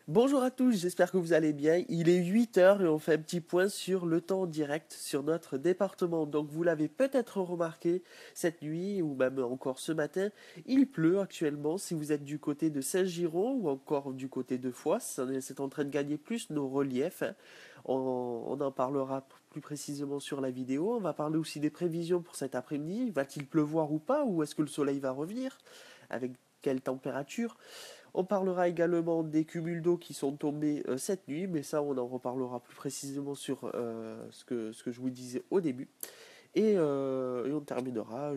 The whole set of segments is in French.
Bonjour à tous, j'espère que vous allez bien. Il est 8 heures et on fait un petit point sur le temps direct sur notre département. Donc vous l'avez peut-être remarqué cette nuit ou même encore ce matin, il pleut actuellement si vous êtes du côté de Saint-Girons ou encore du côté de Foix. C'est en train de gagner plus nos reliefs, hein. On en parlera plus précisément sur la vidéo. On va parler aussi des prévisions pour cet après-midi. Va-t-il pleuvoir ou pas? Ou est-ce que le soleil va revenir? Avec quelle température? On parlera également des cumuls d'eau qui sont tombés cette nuit, mais ça on en reparlera plus précisément sur ce que je vous disais au début. Et on terminera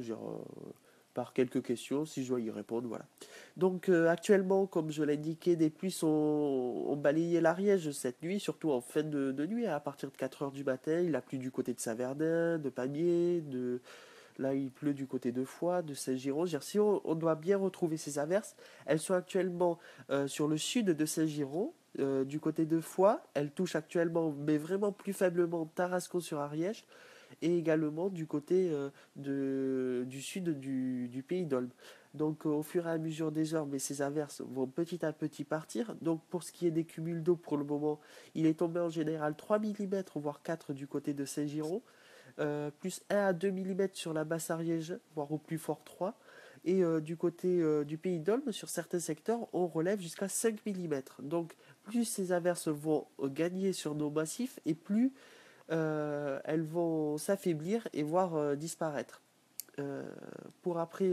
par quelques questions si je dois y répondre. Voilà. Donc actuellement, comme je l'indiquais, des pluies ont balayé l'Ariège cette nuit, surtout en fin de nuit, à partir de 4 heures du matin. Il a plu du côté de Saverdin, de Pamiers, là, il pleut du côté de Foix, de Saint-Girons. Si on doit bien retrouver ces averses, elles sont actuellement sur le sud de Saint-Girons, du côté de Foix. Elles touchent actuellement, mais vraiment plus faiblement, Tarascon-sur-Ariège, et également du côté du sud du pays d'Olme. Donc au fur et à mesure des heures, mais ces averses vont petit à petit partir. Donc pour ce qui est des cumuls d'eau, pour le moment, il est tombé en général 3 millimètres, voire 4 du côté de Saint-Girons, plus 1 à 2 millimètres sur la basse Ariège, voire au plus fort 3. Et du côté du pays d'Olme, sur certains secteurs, on relève jusqu'à 5 millimètres. Donc plus ces averses vont gagner sur nos massifs, et plus elles vont s'affaiblir et voire disparaître. Euh, pour après,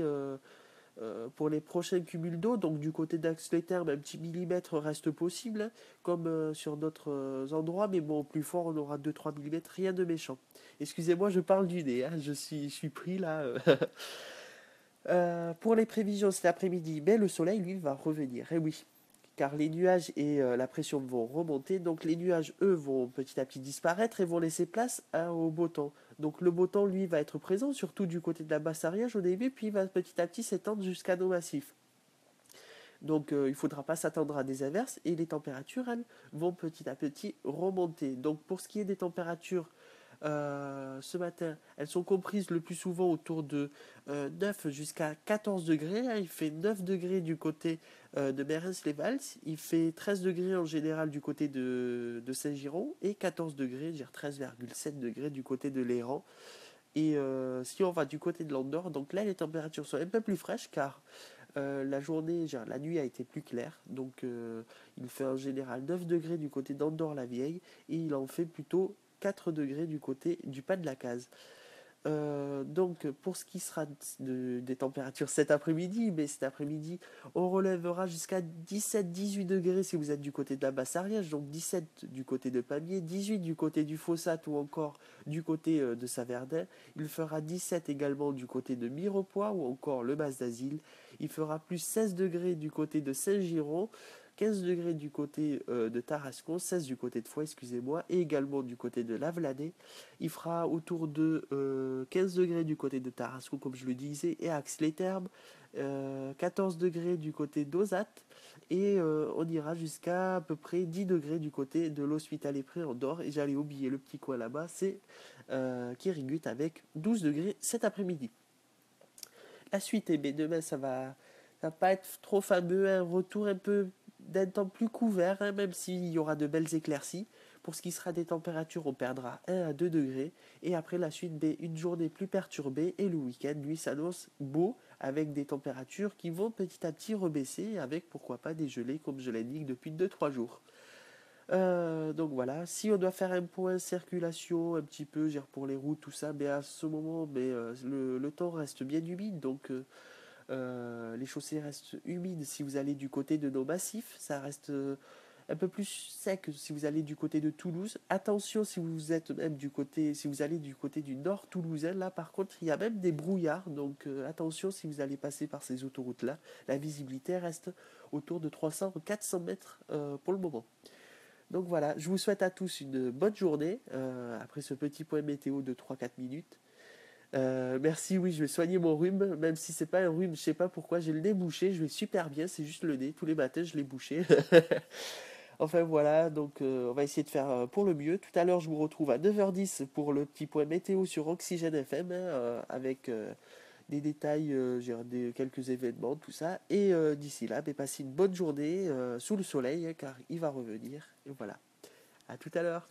pour les prochains cumuls d'eau, donc du côté d'Ax-les-Thermes, un petit millimètre reste possible, hein, comme sur d'autres endroits, mais bon, au plus fort, on aura 2-3 millimètres, rien de méchant. Excusez-moi, je parle du nez, hein, je suis pris là. Pour les prévisions cet après-midi, mais le soleil, lui, va revenir, et oui, car les nuages et la pression vont remonter, donc les nuages, eux, vont petit à petit disparaître et vont laisser place au beau temps. Donc le beau temps, lui, va être présent, surtout du côté de la basse Ariège au début, puis il va petit à petit s'étendre jusqu'à nos massifs. Donc il ne faudra pas s'attendre à des averses et les températures, elles, vont petit à petit remonter. Donc pour ce qui est des températures, ce matin, elles sont comprises le plus souvent autour de 9 jusqu'à 14 degrés, hein. Il fait 9 degrés du côté de Mérens-les-Vals, il fait 13 degrés en général du côté de Saint-Giron et 14 degrés, dire 13,7 degrés du côté de l'Héran. Et si on va du côté de l'Andorre, donc là les températures sont un peu plus fraîches car la journée, la nuit a été plus claire, donc il fait en général 9 degrés du côté d'Andorre-la-Vieille et il en fait plutôt 4 degrés du côté du pas de la case. Donc pour ce qui sera des températures cet après-midi, mais cet après-midi on relèvera jusqu'à 17-18 degrés si vous êtes du côté de la basse Ariège, donc 17 du côté de Pamiers, 18 du côté du Fossat ou encore du côté de Saverdin. Il fera 17 également du côté de Mirepoix ou encore le Mas d'Asile. Il fera plus 16 degrés du côté de Saint-Giron, 15 degrés du côté de Tarascon, 16 du côté de Foix, excusez-moi, et également du côté de Lavelanet. Il fera autour de 15 degrés du côté de Tarascon, comme je le disais, et Ax-les-Thermes, 14 degrés du côté d'Ozat, et on ira jusqu'à à peu près 10 degrés du côté de l'Hospitalet-Pré en Andorre. Et j'allais oublier le petit coin là-bas, c'est Kirigut avec 12 degrés cet après-midi. La suite, eh bien, demain, ça va pas être trop fameux, un retour un peu d'un temps plus couvert, hein, même s'il y aura de belles éclaircies. Pour ce qui sera des températures, on perdra 1 à 2 degrés. Et après la suite, une journée plus perturbée. Et le week-end, lui, s'annonce beau, avec des températures qui vont petit à petit rebaisser, avec pourquoi pas des gelées, comme je l'indique depuis 2-3 jours. Donc voilà, si on doit faire un point circulation un petit peu, pour les routes, tout ça, mais à ce moment, le temps reste bien humide, donc les chaussées restent humides si vous allez du côté de nos massifs, ça reste un peu plus sec si vous allez du côté de Toulouse. Attention si vous êtes même si vous allez du côté du nord toulousain, là par contre il y a même des brouillards, donc attention si vous allez passer par ces autoroutes là, la visibilité reste autour de 300 ou 400 mètres pour le moment. Donc voilà, je vous souhaite à tous une bonne journée après ce petit point météo de 3-4 minutes. Merci, oui, je vais soigner mon rhume, même si c'est pas un rhume, je sais pas pourquoi, j'ai le nez bouché, je vais super bien, c'est juste le nez, tous les matins je l'ai bouché. Enfin voilà, donc on va essayer de faire pour le mieux. Tout à l'heure, je vous retrouve à 9h10 pour le petit point météo sur Oxygène FM, hein, avec des détails, quelques événements, tout ça. Et d'ici là, passez une bonne journée sous le soleil, car il va revenir. Et voilà. À tout à l'heure.